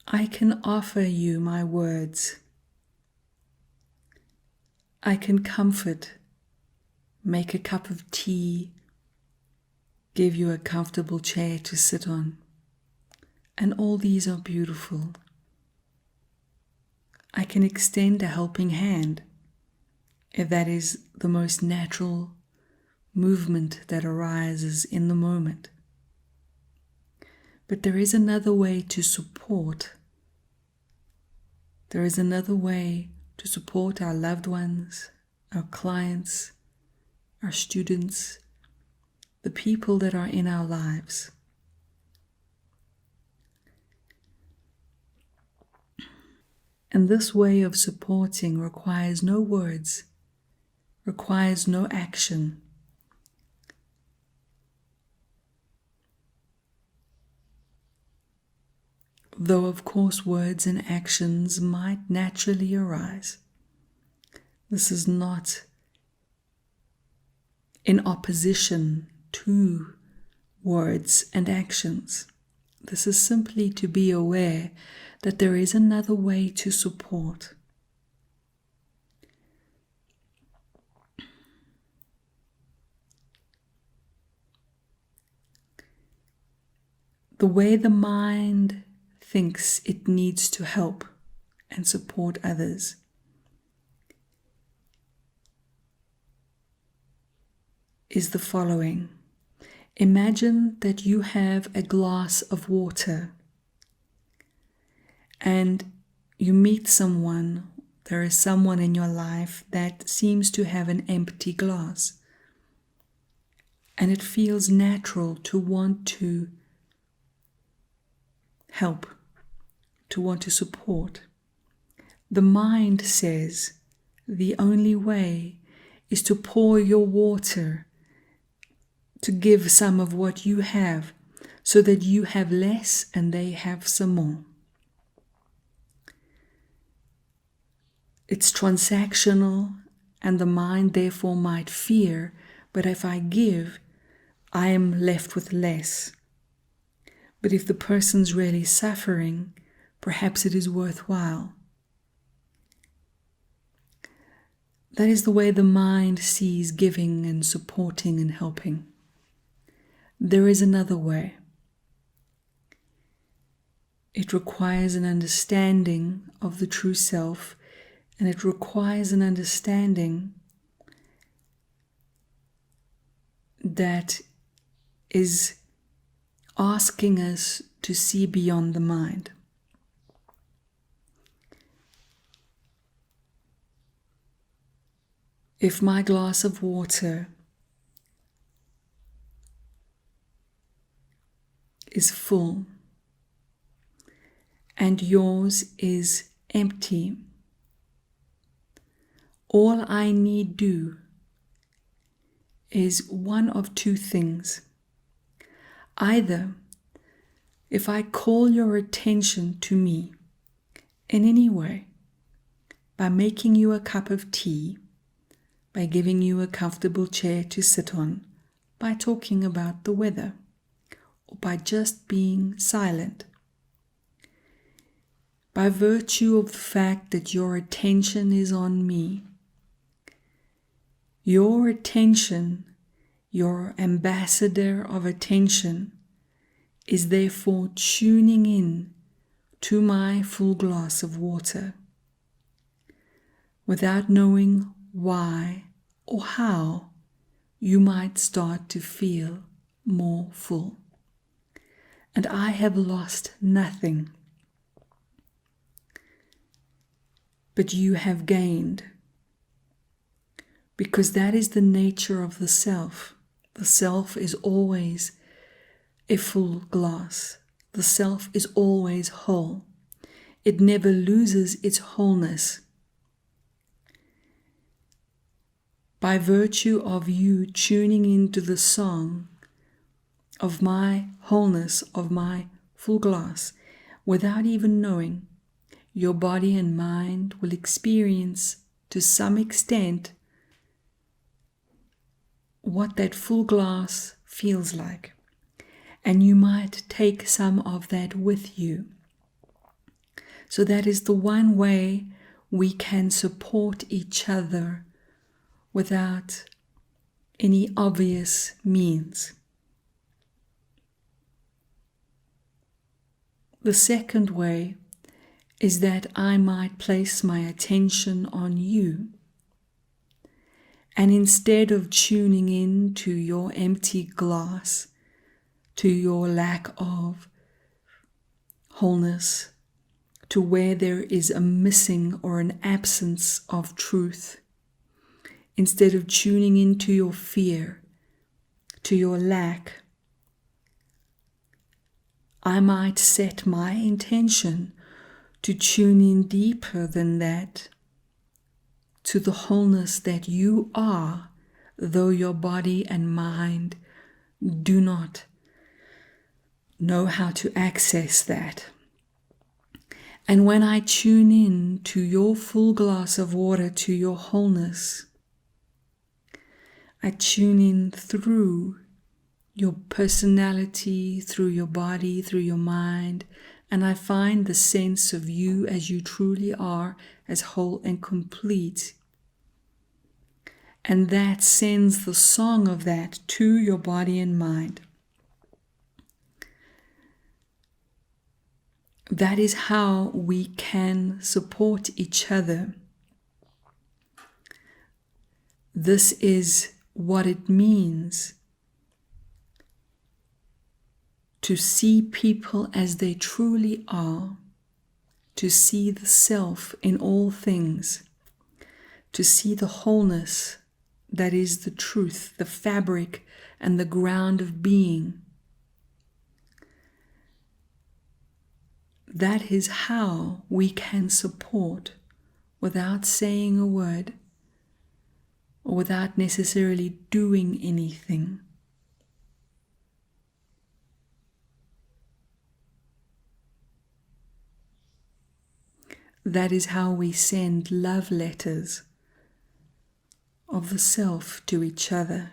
I can offer you my words. I can comfort, make a cup of tea, give you a comfortable chair to sit on. And all these are beautiful. I can extend a helping hand, if that is the most natural movement that arises in the moment. But there is another way to support. There is another way to support our loved ones, our clients, our students, the people that are in our lives. And this way of supporting requires no words, requires no action. Though, of course, words and actions might naturally arise. This is not in opposition to words and actions. This is simply to be aware that there is another way to support. The way the mind thinks it needs to help and support others is the following. Imagine that you have a glass of water and you meet someone, there is someone in your life that seems to have an empty glass, and it feels natural to want to help, to want to support. The mind says the only way is to pour your water, to give some of what you have, so that you have less and they have some more. It's transactional, and the mind therefore might fear, but if I give, I am left with less. But if the person's really suffering, perhaps it is worthwhile. That is the way the mind sees giving and supporting and helping. There is another way. It requires an understanding of the true self, and it requires an understanding that is asking us to see beyond the mind. If my glass of water is full and yours is empty, all I need do is one of two things. Either, if I call your attention to me in any way, by making you a cup of tea, by giving you a comfortable chair to sit on, by talking about the weather, or by just being silent, by virtue of the fact that your attention is on me, your attention, your ambassador of attention, is therefore tuning in to my full glass of water, without knowing why or how you might start to feel more full. And I have lost nothing, but you have gained, because that is the nature of the self. The self is always a full glass. The self is always whole. It never loses its wholeness. By virtue of you tuning into the song of my wholeness, of my full glass, without even knowing, your body and mind will experience to some extent what that full glass feels like. And you might take some of that with you. So that is the one way we can support each other without any obvious means. The second way is that I might place my attention on you, and instead of tuning in to your empty glass, to your lack of wholeness, to where there is a missing or an absence of truth, instead of tuning into your fear, to your lack, I might set my intention to tune in deeper than that, to the wholeness that you are, though your body and mind do not know how to access that. And when I tune in to your full glass of water, to your wholeness, I tune in through your personality, through your body, through your mind, and I find the sense of you as you truly are, as whole and complete. And that sends the song of that to your body and mind. That is how we can support each other. This is what it means to see people as they truly are, to see the self in all things, to see the wholeness that is the truth, the fabric and the ground of being. That is how we can support without saying a word or without necessarily doing anything. That is how we send love letters of the self to each other.